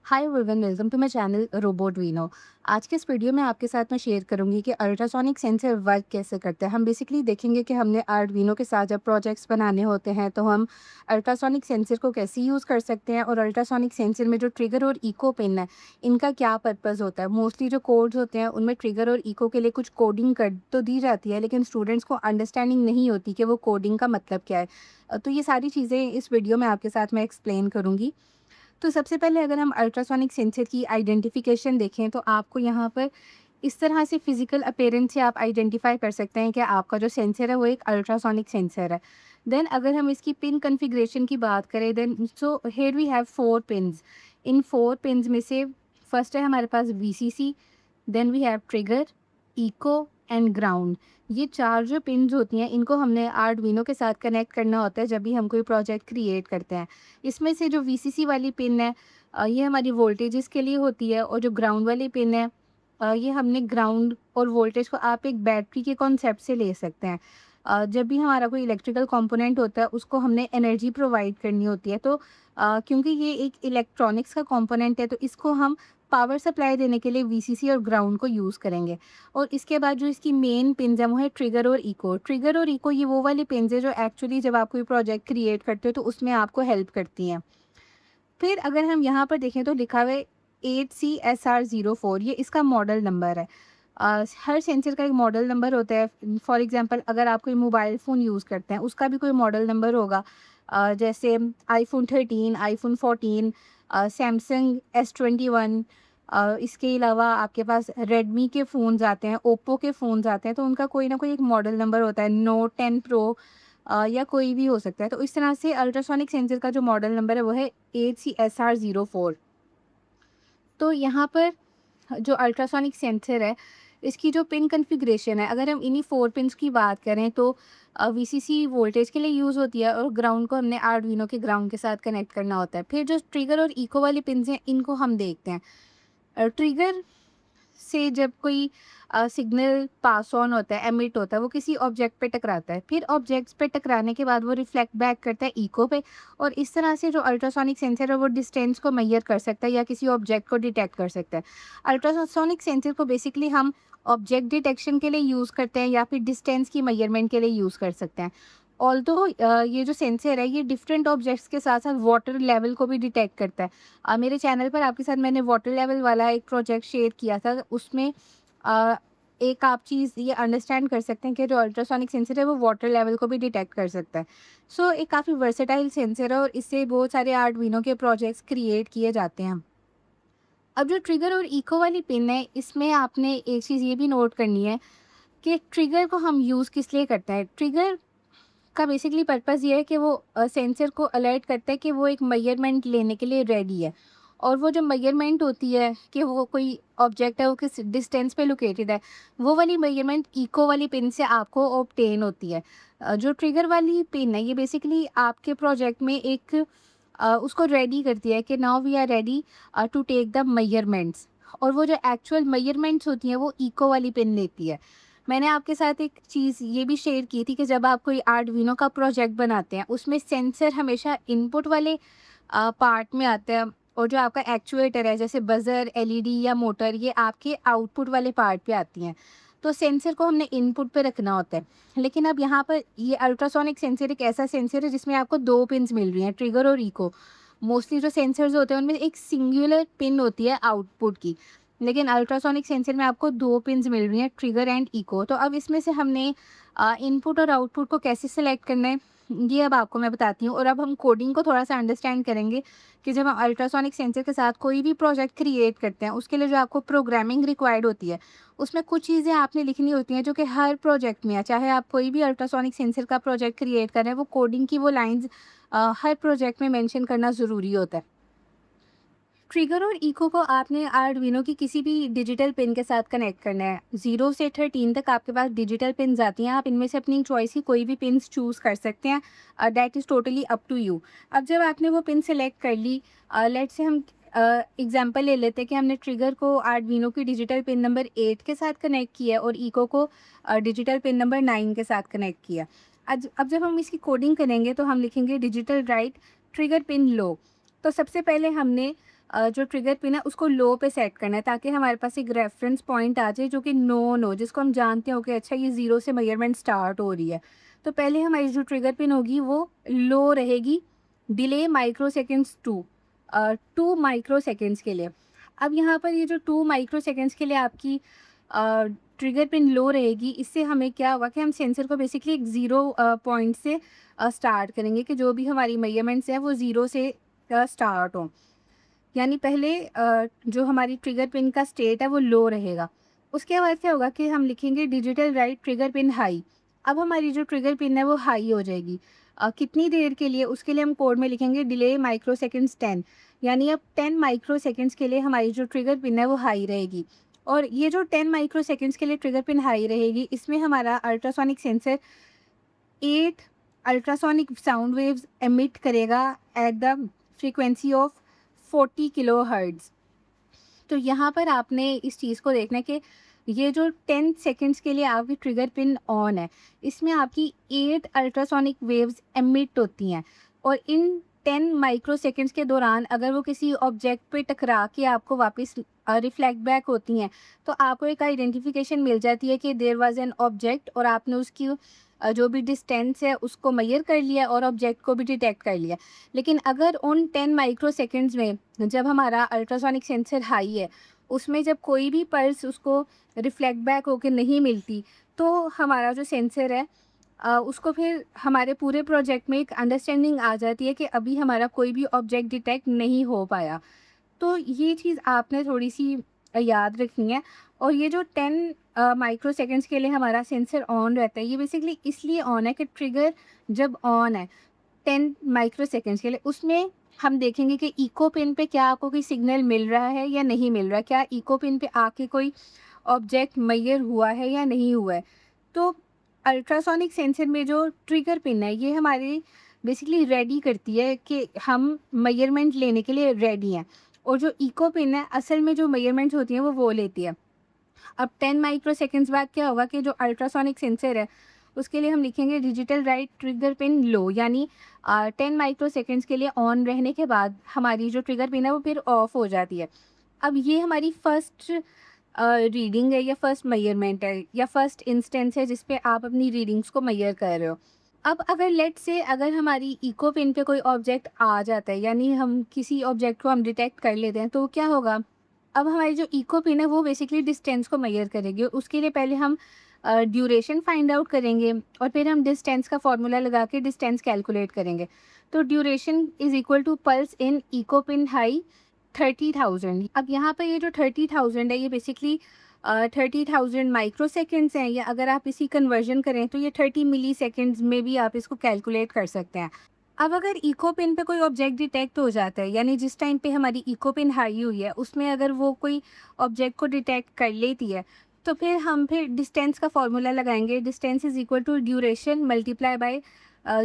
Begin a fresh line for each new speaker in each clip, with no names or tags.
Hi everyone, welcome to my channel रोबोटवीनो। आज के इस वीडियो में आपके साथ मैं शेयर करूंगी कि अल्ट्रासोनिक सेंसर वर्क कैसे करते हैं। हम बेसिकली देखेंगे कि हमने आर्डुइनो के साथ जब प्रोजेक्ट्स बनाने होते हैं तो हम अल्ट्रासोनिक सेंसर को कैसे यूज़ कर सकते हैं, और अल्ट्रासोनिक सेंसर में जो ट्रिगर और इको पिन है इनका क्या पर्पज़ होता है। मोस्टली जो कोड्स होते हैं उनमें ट्रिगर और इको के लिए कुछ कोडिंग कर तो दी जाती है, लेकिन स्टूडेंट्स को अंडरस्टैंडिंग नहीं होती कि वो कोडिंग का मतलब क्या है। तो ये सारी चीज़ें इस वीडियो में आपके साथ मैं एक्सप्लेन करूँगी। तो सबसे पहले अगर हम अल्ट्रासोनिक सेंसर की आइडेंटिफिकेशन देखें तो आपको यहाँ पर इस तरह से फिजिकल अपीयरेंस से आप आइडेंटिफाई कर सकते हैं कि आपका जो सेंसर है वो एक अल्ट्रासोनिक सेंसर है। देन अगर हम इसकी पिन कॉन्फ़िगरेशन की बात करें, then so here we have 4 pins. इन 4 पिन्स में से फर्स्ट है हमारे पास VCC, then we have trigger, echo and ground. ये 4 जो पिन्स होती हैं इनको हमने आर्डुइनो के साथ कनेक्ट करना होता है जब भी हम कोई प्रोजेक्ट क्रिएट करते हैं। इसमें से जो वीसीसी वाली पिन है ये हमारी वोल्टेजेस के लिए होती है, और जो ग्राउंड वाली पिन है ये हमने ग्राउंड और वोल्टेज को आप एक बैटरी के कॉन्सेप्ट से ले सकते हैं। जब भी हमारा कोई इलेक्ट्रिकल कंपोनेंट होता है उसको हमने एनर्जी प्रोवाइड करनी होती है, तो क्योंकि ये एक इलेक्ट्रॉनिक्स का कंपोनेंट है तो इसको हम पावर सप्लाई देने के लिए वीसीसी और ग्राउंड को यूज़ करेंगे। और इसके बाद जो इसकी मेन पिन्स हैं वो है ट्रिगर और इको। ट्रिगर और इको ये वो वाली पिन्स है जो एक्चुअली जब आप कोई प्रोजेक्ट क्रिएट करते हो तो उसमें आपको हेल्प करती हैं। फिर अगर हम यहाँ पर देखें तो लिखा हुआ है 8CSR04, ये इसका मॉडल नंबर है। हर सेंसर का एक मॉडल नंबर होता है। फॉर एग्जांपल अगर आप कोई मोबाइल फ़ोन यूज़ करते हैं उसका भी कोई मॉडल नंबर होगा। जैसे आईफ़ोन 13, आईफ़ोन 14, सैमसंग S21। इसके अलावा आपके पास रेडमी के फ़ोन्स आते हैं, ओप्पो के फ़ोन्स आते हैं, तो उनका कोई ना कोई एक मॉडल नंबर होता है। नोट 10 प्रो या कोई भी हो सकता है। तो इस तरह से अल्ट्रासोनिक सेंसर का जो मॉडल नंबर है वो है 8CSR04। तो यहाँ पर जो अल्ट्रासोनिक सेंसर है इसकी जो पिन कॉन्फ़िगरेशन है, अगर हम इन्हीं 4 पिन्स की बात करें तो वीसीसी वोल्टेज के लिए यूज़ होती है, और ग्राउंड को हमने आर्डुइनो के ग्राउंड के साथ कनेक्ट करना होता है। फिर जो ट्रिगर और इको वाली पिन्स हैं इनको हम देखते हैं। ट्रिगर से जब कोई सिग्नल पास ऑन होता है, एमिट होता है, वो किसी ऑब्जेक्ट पे टकराता है। फिर ऑब्जेक्ट्स पे टकराने के बाद वो रिफ्लेक्ट बैक करता है इको पे, और इस तरह से जो अल्ट्रासोनिक सेंसर है वो डिस्टेंस को मेजर कर सकता है या किसी ऑब्जेक्ट को डिटेक्ट कर सकता है। अल्ट्रासोनिक सेंसर को बेसिकली हम ऑब्जेक्ट डिटेक्शन के लिए यूज़ करते हैं या फिर डिस्टेंस की मेजरमेंट के लिए यूज़ कर सकते हैं। ऑल्दो ये जो सेंसर है ये डिफरेंट ऑब्जेक्ट्स के साथ साथ वाटर लेवल को भी डिटेक्ट करता है। मेरे चैनल पर आपके साथ मैंने वाटर लेवल वाला एक प्रोजेक्ट शेयर किया था, उसमें अ, एक आप चीज़ ये अंडरस्टैंड कर सकते हैं कि जो अल्ट्रासोनिक सेंसर है वो वाटर लेवल को भी डिटेक्ट कर सकता है। सो एक काफ़ी वर्सेटाइल सेंसर है और इससे बहुत सारे आर्डुइनो के प्रोजेक्ट्स क्रिएट किए जाते हैं। अब जो ट्रिगर और इको वाली पिन है इसमें आपने एक चीज़ ये भी नोट करनी है कि ट्रिगर को हम यूज़ किस लिए करते हैं। ट्रिगर का बेसिकली पर्पज़ ये है कि वो सेंसर को अलर्ट करता है कि वो एक मेजरमेंट लेने के लिए रेडी है, और वो जो मेजरमेंट होती है कि वो कोई ऑब्जेक्ट है वो किस डिस्टेंस पे लोकेटेड है, वो वाली मेजरमेंट इको वाली पिन से आपको ऑब्टेन होती है। जो ट्रिगर वाली पिन है ये बेसिकली आपके प्रोजेक्ट में एक उसको रेडी करती है कि now we are ready to take the measurements, और वो जो एक्चुअल मेजरमेंट्स होती हैं वो इको वाली पिन लेती है। मैंने आपके साथ एक चीज़ ये भी शेयर की थी कि जब आप कोई आर्डुइनो का प्रोजेक्ट बनाते हैं उसमें सेंसर हमेशा इनपुट वाले पार्ट में आता है, और जो आपका एक्चुएटर है जैसे बज़र, एलईडी या मोटर ये आपके आउटपुट वाले पार्ट पे आती हैं। तो सेंसर को हमने इनपुट पे रखना होता है। लेकिन अब यहाँ पर ये अल्ट्रासोनिक सेंसर एक ऐसा सेंसर है जिसमें आपको 2 पिन्स मिल रही हैं, ट्रिगर और इको। मोस्टली जो सेंसर्स होते हैं उनमें एक सिंगुलर पिन होती है आउटपुट की, लेकिन अल्ट्रासोनिक सेंसर में आपको 2 पिन्स मिल रही हैं, ट्रिगर एंड इको। तो अब इसमें से हमने इनपुट और आउटपुट को कैसे सेलेक्ट करना है ये अब आपको मैं बताती हूँ। और अब हम कोडिंग को थोड़ा सा अंडरस्टैंड करेंगे कि जब हम अल्ट्रासोनिक सेंसर के साथ कोई भी प्रोजेक्ट क्रिएट करते हैं उसके लिए जो आपको प्रोग्रामिंग रिक्वायर्ड होती है उसमें कुछ चीज़ें आपने लिखनी होती हैं जो कि हर प्रोजेक्ट में है। चाहे आप कोई भी अल्ट्रासोनिक सेंसर का प्रोजेक्ट क्रिएट कर रहे हैं, वो कोडिंग की वो लाइंस हर प्रोजेक्ट में मेंशन करना ज़रूरी होता है। ट्रिगर और इको को आपने आर्डुइनो की किसी भी डिजिटल पिन के साथ कनेक्ट करना है। 0 से 13 तक आपके पास डिजिटल पिन्स आती हैं, आप इनमें से अपनी चॉइस की कोई भी पिन्स चूज़ कर सकते हैं। That is totally up to you. अब जब आपने वो पिन सेलेक्ट कर ली, लेट्स से हम एग्जांपल ले लेते हैं कि हमने ट्रिगर को आर्डुइनो की डिजिटल पिन नंबर 8 के साथ कनेक्ट किया और इको को डिजिटल पिन नंबर 9 के साथ कनेक्ट किया। आज अब जब हम इसकी कोडिंग करेंगे तो हम लिखेंगे digital right trigger pin low. तो सबसे पहले हमने जो ट्रिगर पिन है उसको लो पे सेट करना है, ताकि हमारे पास एक रेफरेंस पॉइंट आ जाए जो कि नोन हो, जिसको हम जानते हो कि अच्छा ये 0 से मेजरमेंट स्टार्ट हो रही है। तो पहले हमारी जो ट्रिगर पिन होगी वो लो रहेगी, delay micro seconds 2 micro seconds के लिए। अब यहाँ पर ये जो 2 माइक्रो सेकेंड्स के लिए आपकी ट्रिगर पिन लो रहेगी, इससे हमें क्या होगा कि हम सेंसर को बेसिकली एक ज़ीरो पॉइंट से स्टार्ट करेंगे कि जो भी हमारी मेजरमेंट्स हैं वो ज़ीरो से स्टार्ट हों। यानी पहले जो हमारी ट्रिगर पिन का स्टेट है वो लो रहेगा। उसके बाद क्या होगा कि हम लिखेंगे digital right trigger pin high. अब हमारी जो ट्रिगर पिन है वो हाई हो जाएगी। कितनी देर के लिए, उसके लिए हम कोड में लिखेंगे डिले माइक्रो सेकंड्स 10। यानी अब 10 माइक्रो सेकंड्स के लिए हमारी जो ट्रिगर पिन है वो हाई रहेगी। और ये जो 10 माइक्रो सेकंड्स के लिए ट्रिगर पिन हाई रहेगी, इसमें हमारा ultrasonic sensor 8 ultrasonic sound waves emit करेगा at the frequency of 40 kilohertz. तो यहाँ पर आपने इस चीज़ को देखना है कि ये जो 10 सेकंड्स के लिए आपकी ट्रिगर पिन ऑन है, इसमें आपकी 8 अल्ट्रासोनिक वेव्स एमिट होती हैं। और इन 10 माइक्रो सेकंड्स के दौरान अगर वो किसी ऑब्जेक्ट पे टकरा के आपको वापस रिफ्लेक्ट बैक होती हैं, तो आपको एक आइडेंटिफिकेशन मिल जाती है कि देयर वाज एन ऑब्जेक्ट, और आपने उसकी जो भी डिस्टेंस है उसको मेजर कर लिया और ऑब्जेक्ट को भी डिटेक्ट कर लिया। लेकिन अगर उन 10 माइक्रो सेकंड्स में जब हमारा अल्ट्रासोनिक सेंसर हाई है, उसमें जब कोई भी पल्स उसको रिफ्लेक्ट बैक होके नहीं मिलती, तो हमारा जो सेंसर है उसको फिर हमारे पूरे प्रोजेक्ट में एक अंडरस्टैंडिंग आ जाती है कि अभी हमारा कोई भी ऑब्जेक्ट डिटेक्ट नहीं हो पाया। तो ये चीज़ आपने थोड़ी-सी याद रखनी है। और ये जो 10 माइक्रो सेकंड्स के लिए हमारा सेंसर ऑन रहता है, ये बेसिकली इसलिए ऑन है कि ट्रिगर जब ऑन है 10 माइक्रो सेकंड्स के लिए, उसमें हम देखेंगे कि इको पिन पे क्या आपको कोई सिग्नल मिल रहा है या नहीं मिल रहा है। क्या इको पिन पे आके कोई ऑब्जेक्ट मेजर हुआ है या नहीं हुआ है। तो अल्ट्रासोनिक सेंसर में जो ट्रिगर पिन है, ये हमारी बेसिकली रेडी करती है कि हम मेजरमेंट लेने के लिए रेडी हैं। और जो इको पिन है, असल में जो मेजरमेंट्स होती हैं वो लेती है। अब 10 माइक्रो सेकंड्स बाद क्या होगा कि जो अल्ट्रासोनिक सेंसर है, उसके लिए हम लिखेंगे digital right trigger pin low. यानी 10 माइक्रो सेकंड्स के लिए ऑन रहने के बाद हमारी जो ट्रिगर पिन है वो फिर ऑफ हो जाती है। अब ये हमारी फर्स्ट रीडिंग है या फर्स्ट मेजरमेंट है या फर्स्ट इंस्टेंस है जिस पे आप अपनी रीडिंग्स को मेजर कर रहे हो। अब अगर लेट्स से अगर हमारी इको पिन पे कोई ऑब्जेक्ट आ जाता है, यानी हम किसी ऑब्जेक्ट को हम डिटेक्ट कर लेते हैं, तो क्या होगा? अब हमारी जो इको पिन है वो बेसिकली डिस्टेंस को मेजर करेगी। उसके लिए पहले हम ड्यूरेशन फाइंड आउट करेंगे और फिर हम डिस्टेंस का फार्मूला लगा के डिस्टेंस कैलकुलेट करेंगे। तो duration is equal to pulse in echo pin high 30,000। अब यहाँ पे ये जो 30,000 है, ये बेसिकली 30,000 माइक्रो सेकेंड्स हैं, या अगर आप इसी कन्वर्जन करें तो ये 30 मिली सेकेंड्स में भी आप इसको कैलकुलेट कर सकते हैं। अब अगर इको पिन पे कोई ऑब्जेक्ट डिटेक्ट हो जाता है, यानी जिस टाइम पे हमारी इको पिन हाई हुई है उसमें अगर वो कोई ऑब्जेक्ट को डिटेक्ट कर लेती है, तो फिर डिस्टेंस का फॉर्मूला लगाएंगे। Distance is equal to duration multiply by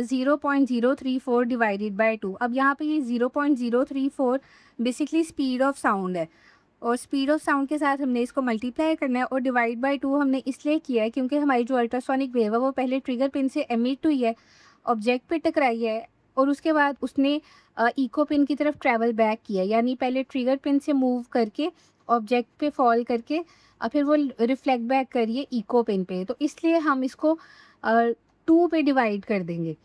0.034 divided by 2। अब यहाँ पे ये 0.034 बेसिकली स्पीड ऑफ साउंड है, और स्पीड ऑफ साउंड के साथ हमने इसको मल्टीप्लाई करना है। और डिवाइड बाय 2 हमने इसलिए किया है क्योंकि हमारी जो अल्ट्रासोनिक वेव है वो पहले ट्रिगर पिन से एमिट हुई है, ऑब्जेक्ट पे टकराई है, और उसके बाद उसने इको पिन की तरफ ट्रैवल बैक किया। यानी पहले ट्रिगर पिन से मूव करके ऑब्जेक्ट पे फॉल करके फिर वो रिफ्लेक्ट बैक करिए इको पिन पे। तो इसलिए हम इसको 2 पे डिवाइड कर देंगे।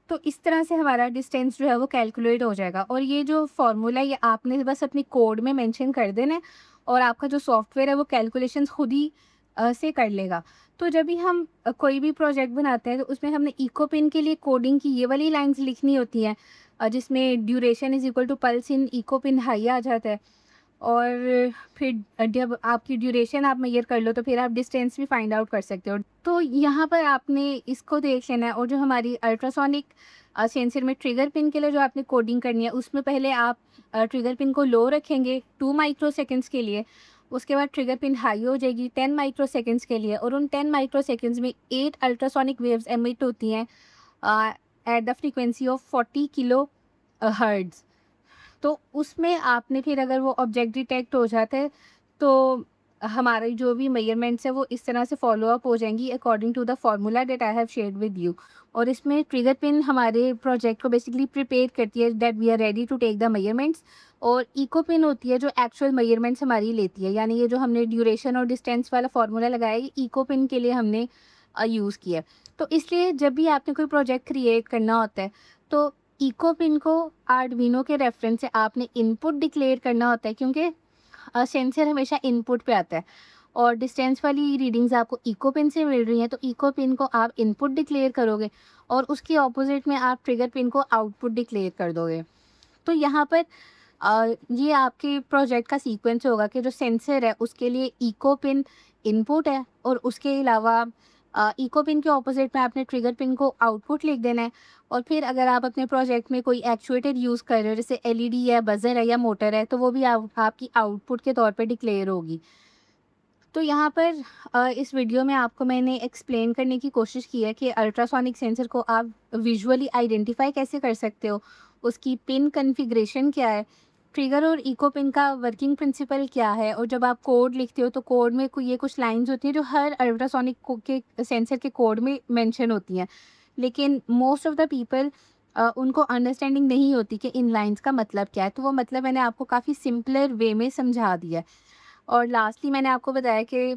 तो इस तरह से हमारा डिस्टेंस जो है वो कैलकुलेट हो जाएगा। और ये जो फार्मूला ये आपने बस अपनी कोड में मेंशन कर देना है, और आपका जो सॉफ्टवेयर है वो कैलकुलेशंस खुद ही से कर लेगा। तो जब भी हम कोई भी प्रोजेक्ट बनाते हैं तो उसमें हमने इको पिन के लिए कोडिंग की ये वाली लाइंस लिखनी होती हैं, जिसमें duration is equal to pulse in echo pin high आ जाता है। और फिर जब आपकी ड्यूरेशन आप मेजर कर लो तो फिर आप डिस्टेंस भी फाइंड आउट कर सकते हो। तो यहाँ पर आपने इसको देख लेना है। और जो हमारी अल्ट्रासोनिक सेंसर में ट्रिगर पिन के लिए जो आपने कोडिंग करनी है, उसमें पहले आप ट्रिगर पिन को लो रखेंगे 2 माइक्रो सेकंड्स के लिए। उसके बाद ट्रिगर पिन हाई हो जाएगी 10 माइक्रो सेकंड्स के लिए, और उन 10 माइक्रो सेकंड्स में 8 अल्ट्रासोनिक वेव्स एमिट होती हैं eight the frequency of 40 kilo hertz. तो उसमें आपने फिर अगर वो ऑब्जेक्ट डिटेक्ट हो जाता है, तो हमारे जो भी मेजरमेंट्स है वो इस तरह से फॉलो अप हो जाएंगी according to the formula that I have shared with you. और इसमें ट्रिगर पिन हमारे प्रोजेक्ट को बेसिकली प्रिपेयर करती है that we are ready to take the measurements. और इको पिन होती है जो एक्चुअल मेजरमेंट्स हमारी लेती है, यानी ये जो हमने ड्यूरेशन और डिस्टेंस वाला फार्मूला लगाया है ये इको पिन के लिए हमने यूज़ किया है। तो इसलिए जब भी आपने कोई प्रोजेक्ट क्रिएट करना होता है तो इको पिन को आर्डविनो के रेफरेंस से आपने इनपुट डिक्लेयर करना होता है, क्योंकि सेंसर हमेशा इनपुट पे आता है और डिस्टेंस वाली रीडिंग्स आपको इको पिन से मिल रही हैं, तो इको पिन को आप इनपुट डिक्लेयर करोगे और उसके ऑपोजिट में आप ट्रिगर पिन को आउटपुट डिक्लेयर कर दोगे। तो यहाँ पर ये आपके प्रोजेक्ट का सीक्वेंस होगा कि जो सेंसर है उसके लिए इको पिन इनपुट है और उसके अलावा इको पिन के ऑपोजिट में आपने ट्रिगर पिन को आउटपुट लिख देना है। और फिर अगर आप अपने प्रोजेक्ट में कोई एक्चुएटर यूज़ कर रहे हो जैसे एलईडी है, बजर है या मोटर है, तो वो भी आपकी आउटपुट के तौर पे डिक्लेयर होगी। तो यहाँ पर इस वीडियो में आपको मैंने एक्सप्लेन करने की कोशिश की है कि अल्ट्रासोनिक सेंसर को आप विजुअली आइडेंटिफाई कैसे कर सकते हो, उसकी पिन कॉन्फ़िगरेशन क्या है, ट्रिगर और इको पिन का वर्किंग प्रिंसिपल क्या है, और जब आप कोड लिखते हो तो कोड में ये कुछ लाइंस होती हैं जो हर अल्ट्रासोनिक के सेंसर के कोड में मेंशन होती हैं, लेकिन मोस्ट ऑफ द पीपल उनको अंडरस्टैंडिंग नहीं होती कि इन लाइंस का मतलब क्या है। तो वो मतलब मैंने आपको काफ़ी सिंपलर वे में समझा दिया है। और लास्टली मैंने आपको बताया कि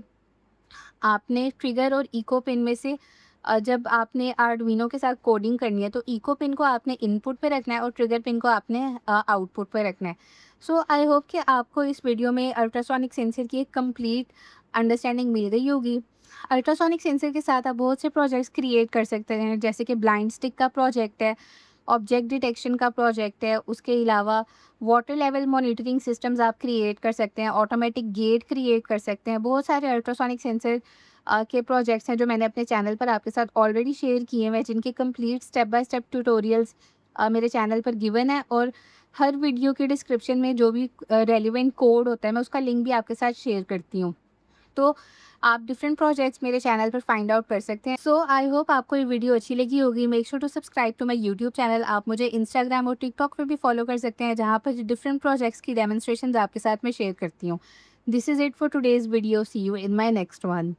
आपने ट्रिगर और इको पिन में से जब आपने आर्डुइनो के साथ कोडिंग करनी है तो इको पिन को आपने इनपुट पे रखना है और ट्रिगर पिन को आपने आउटपुट पे रखना है। सो आई होप कि आपको इस वीडियो में अल्ट्रासोनिक सेंसर की एक कंप्लीट अंडरस्टैंडिंग मिल गई होगी। अल्ट्रासोनिक सेंसर के साथ आप बहुत से प्रोजेक्ट्स क्रिएट कर सकते हैं, जैसे कि ब्लाइंड स्टिक का प्रोजेक्ट है, ऑब्जेक्ट डिटेक्शन का प्रोजेक्ट है, उसके अलावा वाटर लेवल मॉनिटरिंग सिस्टम्स आप क्रिएट कर सकते हैं, ऑटोमेटिक गेट क्रिएट कर सकते हैं। बहुत सारे अल्ट्रासोनिक सेंसर के प्रोजेक्ट्स हैं जो मैंने अपने चैनल पर आपके साथ ऑलरेडी शेयर किए हुए हैं, जिनके complete step by step tutorials मेरे चैनल पर गिवन है। और हर वीडियो के डिस्क्रिप्शन में जो भी रेलिवेंट कोड होता है मैं उसका लिंक भी आपके साथ शेयर करती हूँ। तो आप डिफरेंट प्रोजेक्ट्स मेरे चैनल पर फाइंड आउट कर सकते हैं। सो आई होप आपको ये वीडियो अच्छी लगी होगी। Make sure to subscribe to my YouTube channel. आप मुझे इंस्टाग्राम और टिकटॉक पर भी फॉलो कर सकते हैं, जहाँ पर डिफरेंट प्रोजेक्ट्स की डेमोन्स्ट्रेशन आपके साथ मैं शेयर करती हूँ। This is it for today's video. See you in my next one.